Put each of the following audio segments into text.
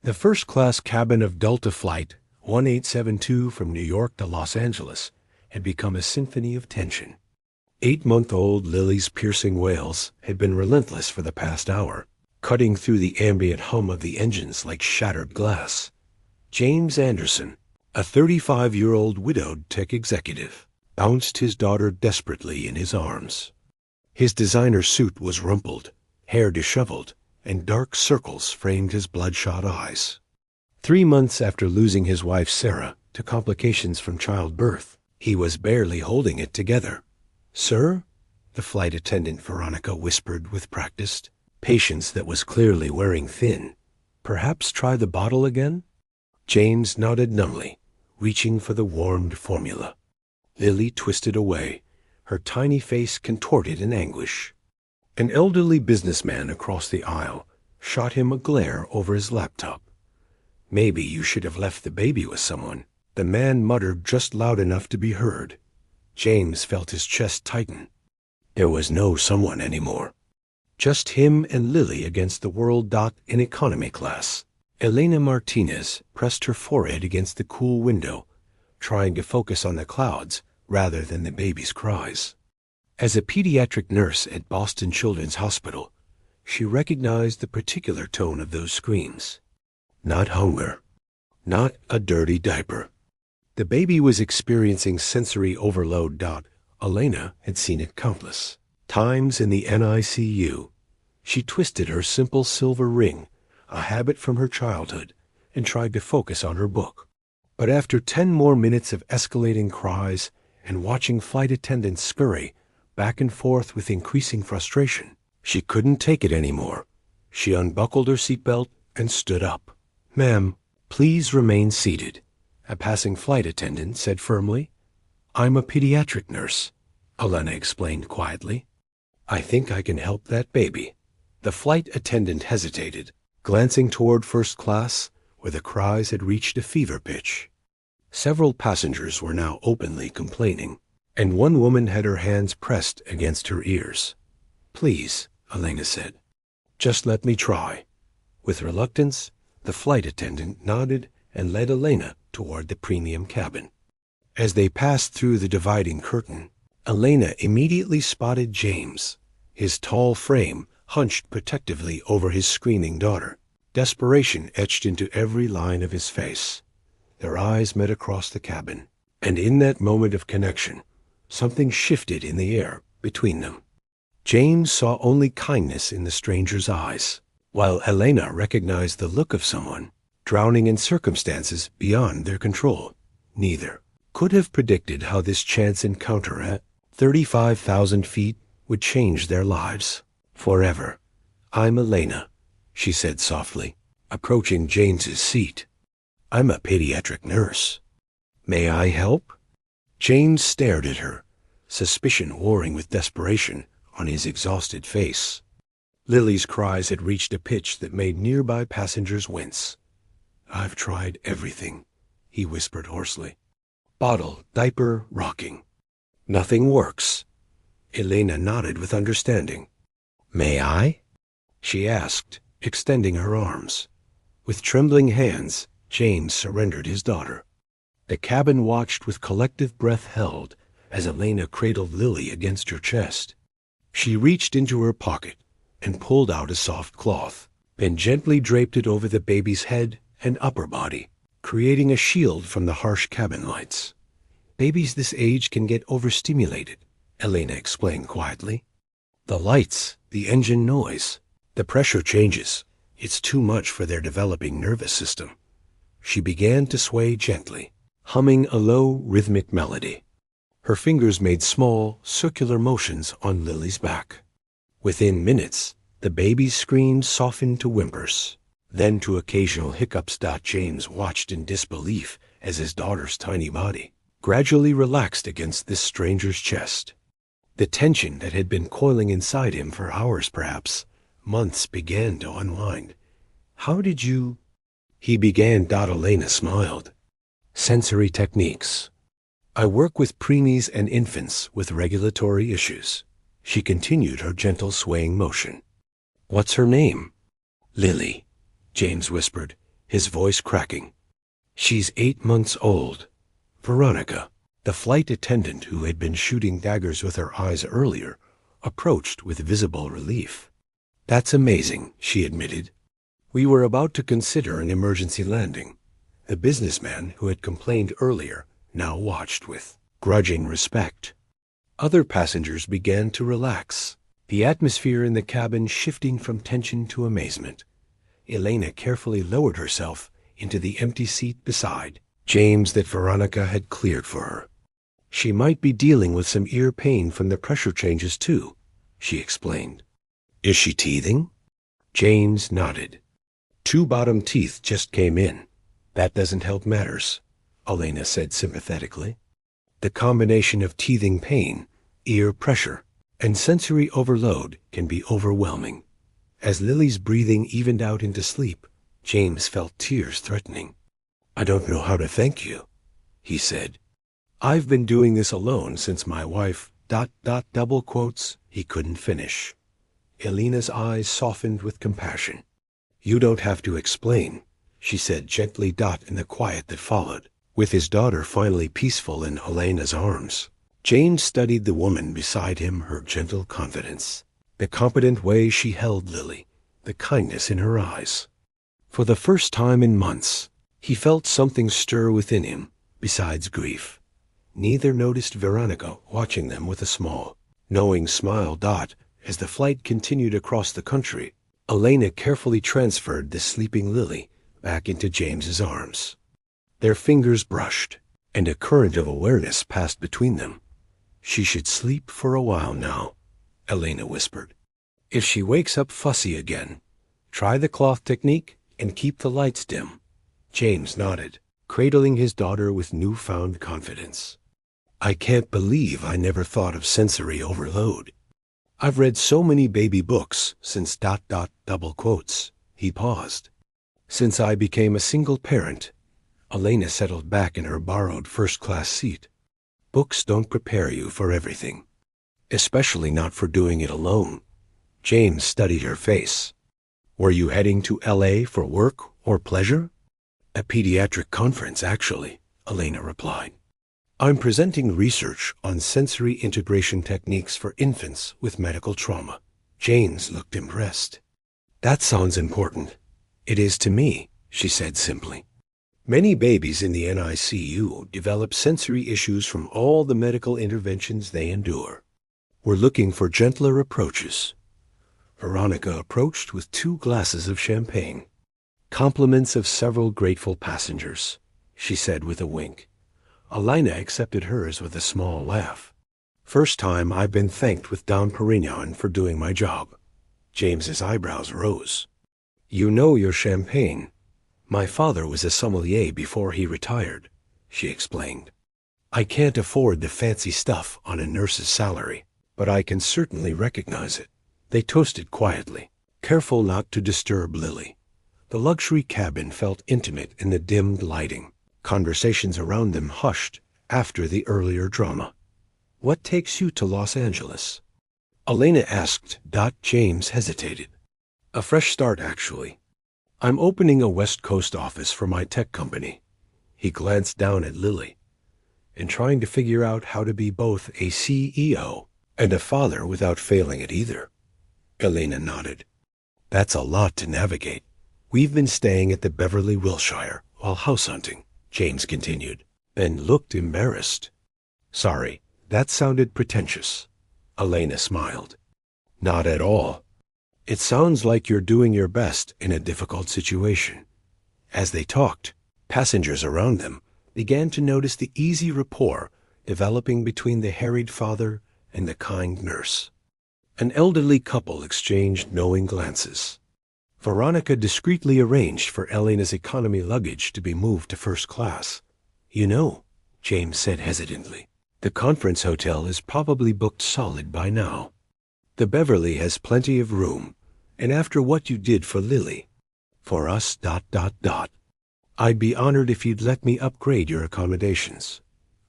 The first-class cabin of Delta Flight 1872 from New York to Los Angeles had become a symphony of tension. 8-month-old Lily's piercing wails had been relentless for the past hour, cutting through the ambient hum of the engines like shattered glass. James Anderson, a 35-year-old widowed tech executive, bounced his daughter desperately in his arms. His designer suit was rumpled, hair disheveled, and dark circles framed his bloodshot eyes. 3 months after losing his wife Sarah to complications from childbirth, he was barely holding it together. "Sir?" the flight attendant Veronica whispered with practiced patience that was clearly wearing thin. "Perhaps try the bottle again?" James nodded numbly, reaching for the warmed formula. Lily twisted away, her tiny face contorted in anguish. An elderly businessman across the aisle shot him a glare over his laptop. "Maybe you should have left the baby with someone," the man muttered just loud enough to be heard. James felt his chest tighten. There was no someone anymore. Just him and Lily against the world docked in economy class. Elena Martinez pressed her forehead against the cool window, trying to focus on the clouds rather than the baby's cries. As a pediatric nurse at Boston Children's Hospital, she recognized the particular tone of those screams. Not hunger. Not a dirty diaper. The baby was experiencing sensory overload. Elena had seen it countless times in the NICU. She twisted her simple silver ring, a habit from her childhood, and tried to focus on her book. But after 10 more minutes of escalating cries and watching flight attendants scurry back and forth with increasing frustration, she couldn't take it anymore. She unbuckled her seatbelt and stood up. "Ma'am, please remain seated," a passing flight attendant said firmly. "I'm a pediatric nurse," Elena explained quietly. "I think I can help that baby." The flight attendant hesitated, glancing toward first class, where the cries had reached a fever pitch. Several passengers were now openly complaining, and one woman had her hands pressed against her ears. "Please," Elena said, "just let me try." With reluctance, the flight attendant nodded and led Elena toward the premium cabin. As they passed through the dividing curtain, Elena immediately spotted James, his tall frame hunched protectively over his screaming daughter. Desperation etched into every line of his face. Their eyes met across the cabin, and in that moment of connection, something shifted in the air between them. James saw only kindness in the stranger's eyes, while Elena recognized the look of someone drowning in circumstances beyond their control. Neither could have predicted how this chance encounter at 35,000 feet would change their lives forever. "I'm Elena," she said softly, approaching James's seat. "I'm a pediatric nurse. May I help?" James stared at her, suspicion warring with desperation on his exhausted face. Lily's cries had reached a pitch that made nearby passengers wince. "I've tried everything," he whispered hoarsely. "Bottle, diaper, rocking. Nothing works." Elena nodded with understanding. "May I?" she asked, extending her arms. With trembling hands, James surrendered his daughter. The cabin watched with collective breath held as Elena cradled Lily against her chest. She reached into her pocket and pulled out a soft cloth, then gently draped it over the baby's head and upper body, creating a shield from the harsh cabin lights. "Babies this age can get overstimulated," Elena explained quietly. "The lights, the engine noise, the pressure changes. It's too much for their developing nervous system." She began to sway gently, humming a low, rhythmic melody. Her fingers made small, circular motions on Lily's back. Within minutes, the baby's screams softened to whimpers, then to occasional hiccups. James watched in disbelief as his daughter's tiny body gradually relaxed against this stranger's chest. The tension that had been coiling inside him for hours, perhaps months, began to unwind. "How did you—" he began. Elena smiled. "Sensory techniques. I work with preemies and infants with regulatory issues." She continued her gentle swaying motion. "What's her name?" "Lily," James whispered, his voice cracking. She's 8 months old. Veronica, the flight attendant who had been shooting daggers with her eyes earlier, approached with visible relief. That's amazing, she admitted. We were about to consider an emergency landing. The businessman who had complained earlier now watched with grudging respect. Other passengers began to relax, the atmosphere in the cabin shifting from tension to amazement. Elena carefully lowered herself into the empty seat beside James that Veronica had cleared for her. She might be dealing with some ear pain from the pressure changes too, she explained. Is she teething? James nodded. 2 bottom teeth just came in. That doesn't help matters, Elena said sympathetically. The combination of teething pain, ear pressure, and sensory overload can be overwhelming. As Lily's breathing evened out into sleep, James felt tears threatening. I don't know how to thank you, he said. I've been doing this alone since my wife... double quotes, he couldn't finish. Elena's eyes softened with compassion. You don't have to explain, she said gently. In the quiet that followed, with his daughter finally peaceful in Elena's arms, James studied the woman beside him, her gentle confidence, the competent way she held Lily, the kindness in her eyes. For the first time in months, he felt something stir within him, besides grief. Neither noticed Veronica watching them with a small, knowing smile. As the flight continued across the country, Elena carefully transferred the sleeping Lily back into James's arms. Their fingers brushed, and a current of awareness passed between them. She should sleep for a while now, Elena whispered. If she wakes up fussy again, try the cloth technique and keep the lights dim. James nodded, cradling his daughter with newfound confidence. I can't believe I never thought of sensory overload. I've read so many baby books since... double quotes. He paused. Since I became a single parent. Elena settled back in her borrowed first-class seat. Books don't prepare you for everything, especially not for doing it alone. James studied her face. Were you heading to L.A. for work or pleasure? A pediatric conference, actually, Elena replied. I'm presenting research on sensory integration techniques for infants with medical trauma. James looked impressed. That sounds important. It is to me, she said simply. Many babies in the NICU develop sensory issues from all the medical interventions they endure. We're looking for gentler approaches. Veronica approached with 2 glasses of champagne. Compliments of several grateful passengers, she said with a wink. Elena accepted hers with a small laugh. First time I've been thanked with Dom Perignon for doing my job. James's eyebrows rose. You know your champagne. My father was a sommelier before he retired, she explained. I can't afford the fancy stuff on a nurse's salary, but I can certainly recognize it. They toasted quietly, careful not to disturb Lily. The luxury cabin felt intimate in the dimmed lighting. Conversations around them hushed after the earlier drama. What takes you to Los Angeles? Elena asked. James hesitated. A fresh start, actually. I'm opening a West Coast office for my tech company. He glanced down at Lily. And trying to figure out how to be both a CEO and a father without failing at either. Elena nodded. That's a lot to navigate. We've been staying at the Beverly Wilshire while house hunting, James continued, then looked embarrassed. Sorry, that sounded pretentious. Elena smiled. Not at all. It sounds like you're doing your best in a difficult situation. As they talked, passengers around them began to notice the easy rapport developing between the harried father and the kind nurse. An elderly couple exchanged knowing glances. Veronica discreetly arranged for Elena's economy luggage to be moved to first class. You know, James said hesitantly, the conference hotel is probably booked solid by now. The Beverly has plenty of room, and after what you did for Lily, for us... I'd be honored if you'd let me upgrade your accommodations.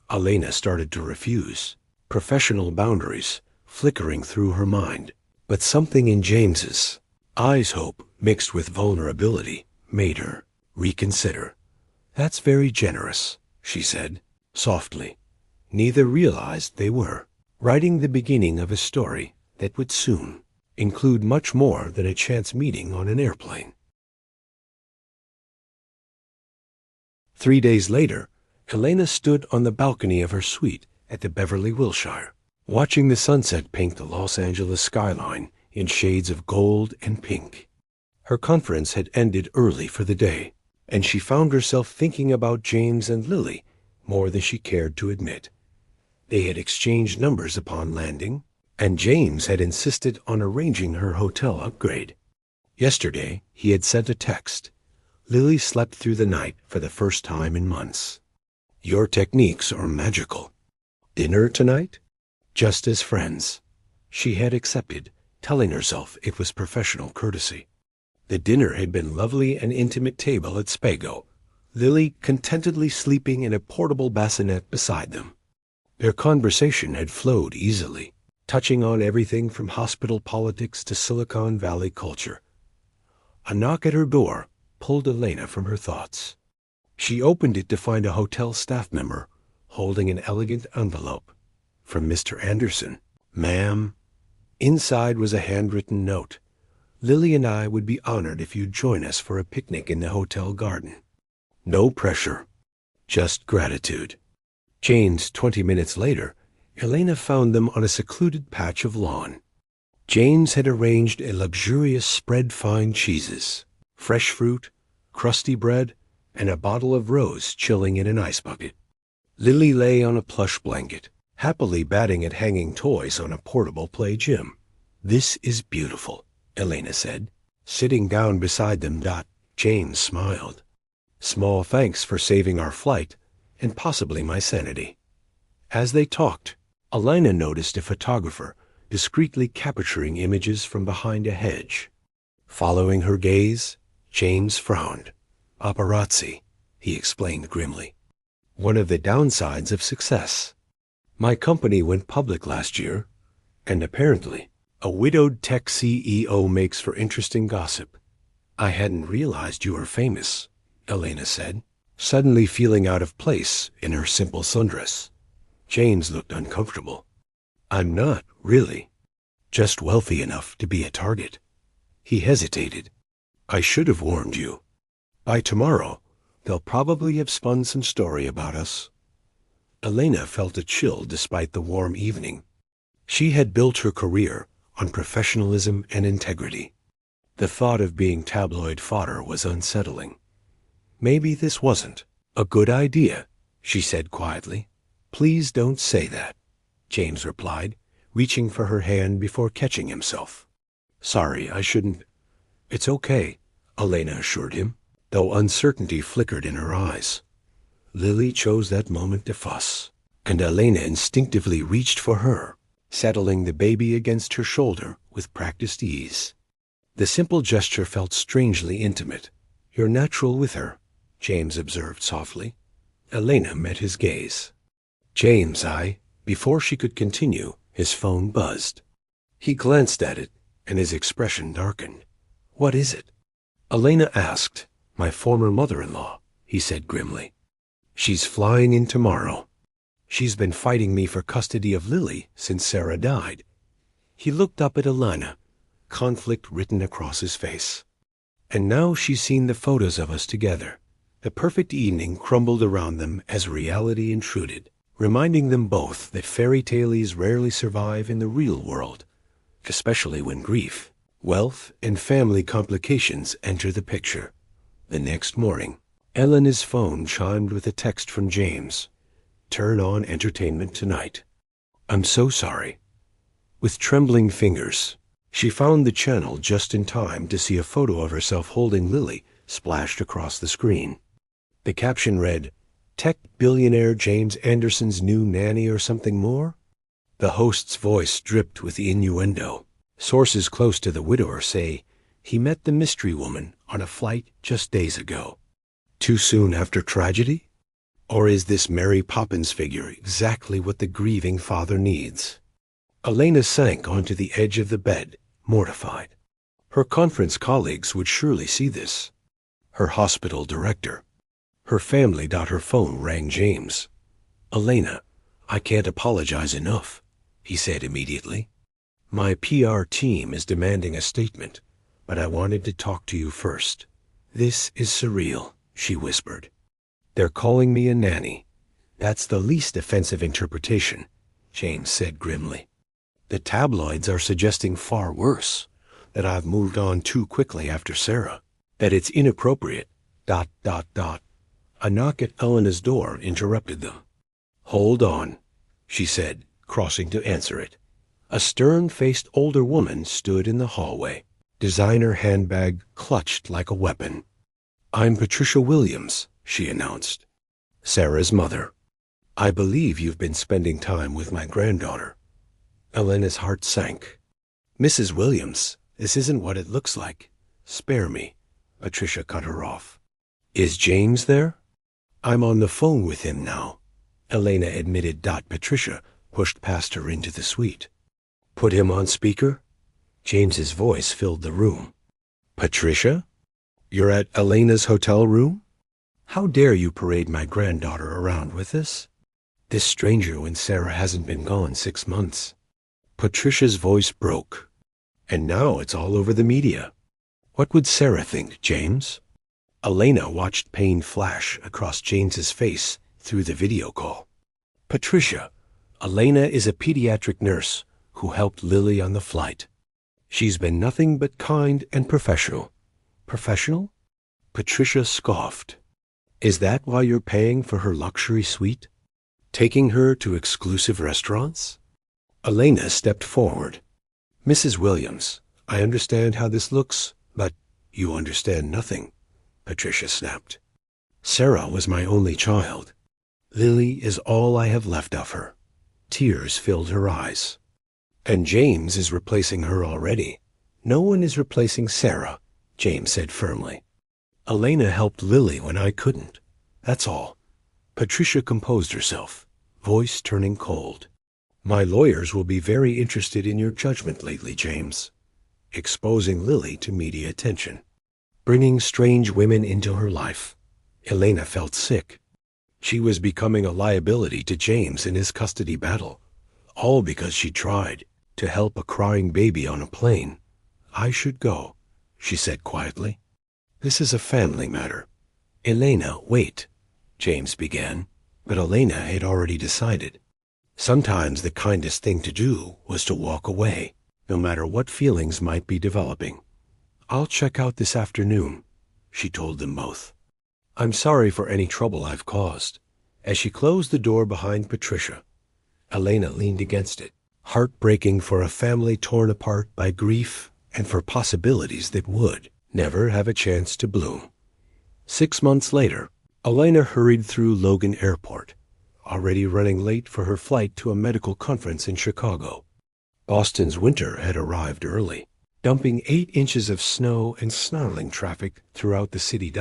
Elena started to refuse, professional boundaries flickering through her mind, but something in James's eyes, hope mixed with vulnerability, made her. Reconsider. That's very generous, she said, softly. Neither realized they were writing the beginning of a story that would soon include much more than a chance meeting on an airplane. 3 days later, Elena stood on the balcony of her suite at the Beverly Wilshire, watching the sunset paint the Los Angeles skyline in shades of gold and pink. Her conference had ended early for the day, and she found herself thinking about James and Lily more than she cared to admit. They had exchanged numbers upon landing, and James had insisted on arranging her hotel upgrade. Yesterday, he had sent a text. Lily slept through the night for the first time in months. Your techniques are magical. Dinner tonight? Just as friends. She had accepted, telling herself it was professional courtesy. The dinner had been lovely and intimate table at Spago, Lily contentedly sleeping in a portable bassinet beside them. Their conversation had flowed easily, touching on everything from hospital politics to Silicon Valley culture. A knock at her door pulled Elena from her thoughts. She opened it to find a hotel staff member holding an elegant envelope. From Mr. Anderson. Ma'am. Inside was a handwritten note. Lily and I would be honored if you'd join us for a picnic in the hotel garden. No pressure, just gratitude. Changed 20 minutes later, Elena found them on a secluded patch of lawn. James had arranged a luxurious spread fine cheeses, fresh fruit, crusty bread, and a bottle of rose chilling in an ice bucket. Lily lay on a plush blanket, happily batting at hanging toys on a portable play gym. This is beautiful, Elena said, sitting down beside them. James smiled. Small thanks for saving our flight, and possibly my sanity. As they talked, Elena noticed a photographer discreetly capturing images from behind a hedge. Following her gaze, James frowned. Paparazzi, he explained grimly. One of the downsides of success. My company went public last year, and apparently a widowed tech CEO makes for interesting gossip. I hadn't realized you were famous, Elena said, suddenly feeling out of place in her simple sundress. James looked uncomfortable. I'm not, really. Just wealthy enough to be a target. He hesitated. I should have warned you. By tomorrow, they'll probably have spun some story about us. Elena felt a chill despite the warm evening. She had built her career on professionalism and integrity. The thought of being tabloid fodder was unsettling. Maybe this wasn't a good idea, she said quietly. Please don't say that, James replied, reaching for her hand before catching himself. Sorry, I shouldn't. It's okay, Elena assured him, though uncertainty flickered in her eyes. Lily chose that moment to fuss, and Elena instinctively reached for her, settling the baby against her shoulder with practiced ease. The simple gesture felt strangely intimate. You're natural with her, James observed softly. Elena met his gaze. James, Before she could continue, his phone buzzed. He glanced at it, and his expression darkened. What is it? Elena asked. My former mother-in-law, he said grimly. She's flying in tomorrow. She's been fighting me for custody of Lily since Sarah died. He looked up at Elena, conflict written across his face. And now she's seen the photos of us together. The perfect evening crumbled around them as reality intruded, reminding them both that fairy tales rarely survive in the real world, especially when grief, wealth, and family complications enter the picture. The next morning, Elena's phone chimed with a text from James. Turn on entertainment tonight. I'm so sorry. With trembling fingers, she found the channel just in time to see a photo of herself holding Lily splashed across the screen. The caption read, Tech billionaire James Anderson's new nanny or something more? The host's voice dripped with innuendo. Sources close to the widower say he met the mystery woman on a flight just days ago. Too soon after tragedy? Or is this Mary Poppins figure exactly what the grieving father needs? Elena sank onto the edge of the bed, mortified. Her conference colleagues would surely see this. her hospital director. Her family. Her phone rang. James. Elena, I can't apologize enough, he said immediately. My PR team is demanding a statement, but I wanted to talk to you first. This is surreal, she whispered. They're calling me a nanny. That's the least offensive interpretation, James said grimly. The tabloids are suggesting far worse, that I've moved on too quickly after Sarah, that it's inappropriate, ... A knock at Elena's door interrupted them. Hold on, she said, crossing to answer it. A stern-faced older woman stood in the hallway, designer handbag clutched like a weapon. I'm Patricia Williams, she announced. Sarah's mother. I believe you've been spending time with my granddaughter. Elena's heart sank. Mrs. Williams, this isn't what it looks like. Spare me. Patricia cut her off. Is James there? I'm on the phone with him now, Elena admitted. Patricia pushed past her into the suite. Put him on speaker? James's voice filled the room. Patricia? You're at Elena's hotel room? How dare you parade my granddaughter around with this? This stranger when Sarah hasn't been gone 6 months. Patricia's voice broke. And now it's all over the media. What would Sarah think, James? Elena watched pain flash across James's face through the video call. Patricia, Elena is a pediatric nurse who helped Lily on the flight. She's been nothing but kind and professional. Professional? Patricia scoffed. Is that why you're paying for her luxury suite? Taking her to exclusive restaurants? Elena stepped forward. Mrs. Williams, I understand how this looks, but you understand nothing, Patricia snapped. Sarah was my only child. Lily is all I have left of her. Tears filled her eyes. And James is replacing her already. No one is replacing Sarah, James said firmly. Elena helped Lily when I couldn't. That's all. Patricia composed herself, voice turning cold. My lawyers will be very interested in your judgment lately, James. Exposing Lily to media attention. Bringing strange women into her life. Elena felt sick. She was becoming a liability to James in his custody battle. All because she tried to help a crying baby on a plane. I should go, she said quietly. This is a family matter. Elena, wait, James began, but Elena had already decided. Sometimes the kindest thing to do was to walk away, no matter what feelings might be developing. I'll check out this afternoon, she told them both. I'm sorry for any trouble I've caused. As she closed the door behind Patricia, Elena leaned against it, heartbreaking for a family torn apart by grief and for possibilities that would never have a chance to bloom. 6 months later, Elena hurried through Logan Airport, already running late for her flight to a medical conference in Chicago. Boston's winter had arrived early, dumping 8 inches of snow and snarling traffic throughout the city.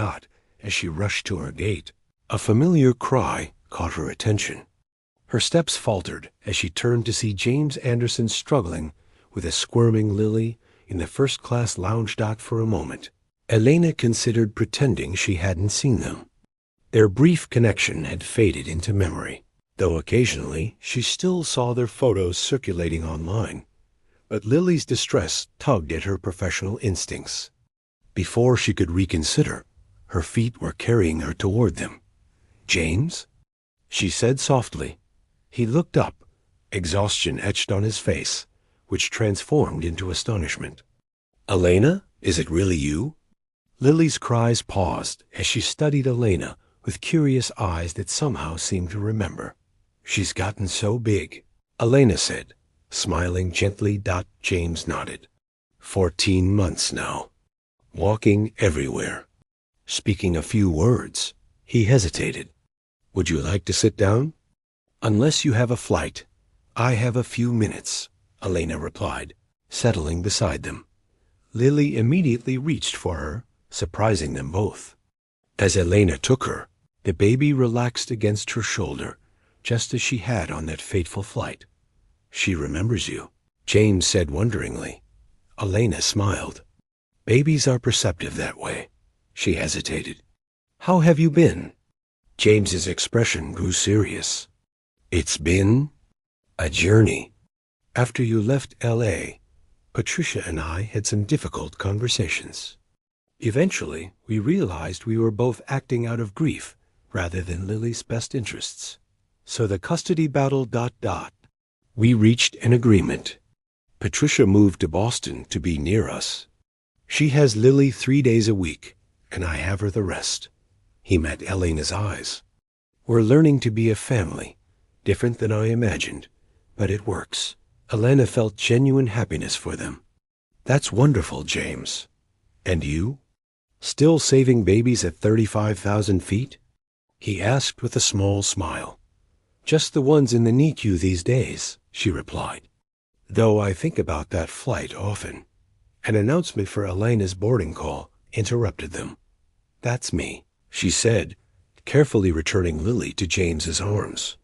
As she rushed to her gate, a familiar cry caught her attention. Her steps faltered as she turned to see James Anderson struggling with a squirming Lily in the first-class lounge. For a moment, Elena considered pretending she hadn't seen them. Their brief connection had faded into memory, though occasionally she still saw their photos circulating online. But Lily's distress tugged at her professional instincts. Before she could reconsider, her feet were carrying her toward them. James? She said softly. He looked up, exhaustion etched on his face, which transformed into astonishment. Elena, is it really you? Lily's cries paused as she studied Elena with curious eyes that somehow seemed to remember. She's gotten so big, Elena said, smiling gently. James nodded. 14 months now. Walking everywhere. Speaking a few words. He hesitated. Would you like to sit down? Unless you have a flight, I have a few minutes, Elena replied, settling beside them. Lily immediately reached for her, surprising them both. As Elena took her, the baby relaxed against her shoulder, just as she had on that fateful flight. She remembers you, James said wonderingly. Elena smiled. Babies are perceptive that way. She hesitated. How have you been? James's expression grew serious. It's been a journey. After you left L.A., Patricia and I had some difficult conversations. Eventually, we realized we were both acting out of grief rather than Lily's best interests. So the custody battle ... We reached an agreement. Patricia moved to Boston to be near us. She has Lily 3 days a week, and I have her the rest. He met Elena's eyes. We're learning to be a family, different than I imagined, but it works. Elena felt genuine happiness for them. That's wonderful, James. And you? Still saving babies at 35,000 feet? He asked with a small smile. Just the ones in the NICU these days, she replied. Though I think about that flight often. An announcement for Elena's boarding call interrupted them. That's me, she said, carefully returning Lily to James's arms.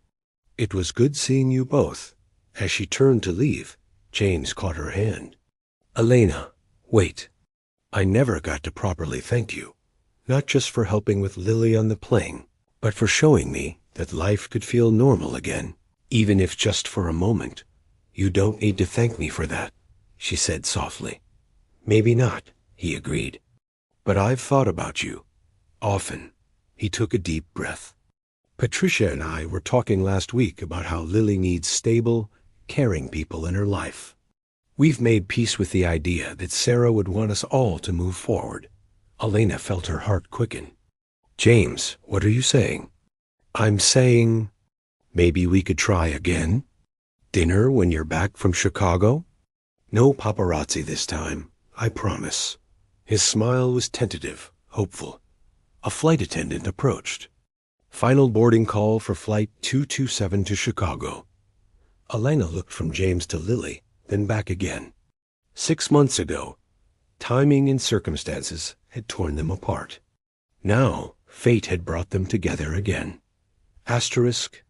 It was good seeing you both. As she turned to leave, James caught her hand. Elena, wait. I never got to properly thank you, not just for helping with Lily on the plane, but for showing me that life could feel normal again, even if just for a moment. You don't need to thank me for that, she said softly. Maybe not, he agreed. But I've thought about you. Often. He took a deep breath. Patricia and I were talking last week about how Lily needs stable, caring people in her life. We've made peace with the idea that Sarah would want us all to move forward. Elena felt her heart quicken. James, what are you saying? I'm saying, maybe we could try again? Dinner when you're back from Chicago? No paparazzi this time, I promise. His smile was tentative, hopeful. A flight attendant approached. Final boarding call for Flight 227 to Chicago. Elena looked from James to Lily, then back again. 6 months ago, timing and circumstances had torn them apart. Now, fate had brought them together again. Asterisk,